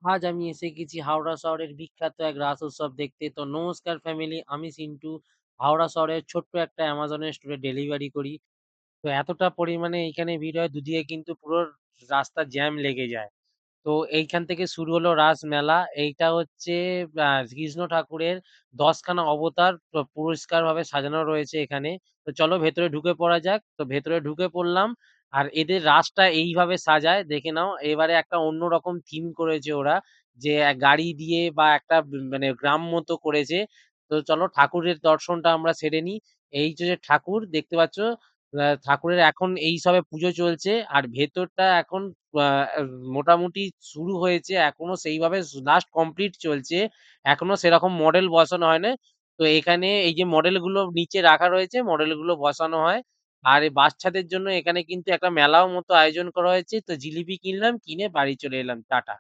আজ আমি এসে গেছি হাওড়া শহরের বিখ্যাত এক রাস উৎসব দেখতে। তো নমস্কার ফ্যামিলি, আমি চিন্টু। হাওড়া শহরের ছোট্ট একটা অ্যামাজনের স্টোরে ডেলিভারি করি। তো এতটা পরিমাণে এইখানে ভিড় হয়, দুদিকে কিন্তু পুরো রাস্তা জ্যাম লেগে যায়। তো এইখান থেকে শুরু হলো রাসমেলা। এইটা হচ্ছে কৃষ্ণ ঠাকুরের ১০ খানা অবতার পরিষ্কারভাবে সাজানো রয়েছে এখানে। তো চলো ভেতরে ঢুকে পড়া যাক। তো ভেতরে ঢুকে পড়লাম। আর এদের রাসটা এইভাবে সাজায় দেখে নাও। এবারে একটা অন্যরকম থিম করেছে ওরা। যে গাড়ি দিয়ে বা একটা মানে গ্রাম মতো করেছে। তো চলো ঠাকুরের দর্শনটা আমরা সেরে নিই। এই যে ঠাকুর দেখতে পাচ্ছ, ঠাকুরের এখন এই সবে পুজো চলছে। আর ভেতরটা এখন আ মোটামুটি শুরু হয়েছে। এখনো সেইভাবে লাস্ট কমপ্লিট চলছে। এখনো সেরকম মডেল বসানো হয় নাই। তো এখানে এই যে মডেলগুলো নিচে রাখা রয়েছে, মডেলগুলো বসানো হয়। আর এই বাচ্চাদের জন্য এখানে কিন্তু একটা মেলাও মতো আয়োজন করা হয়েছে। তো জিলিপি কিনলাম, কিনে বাড়ি চলে এলাম। টাটা।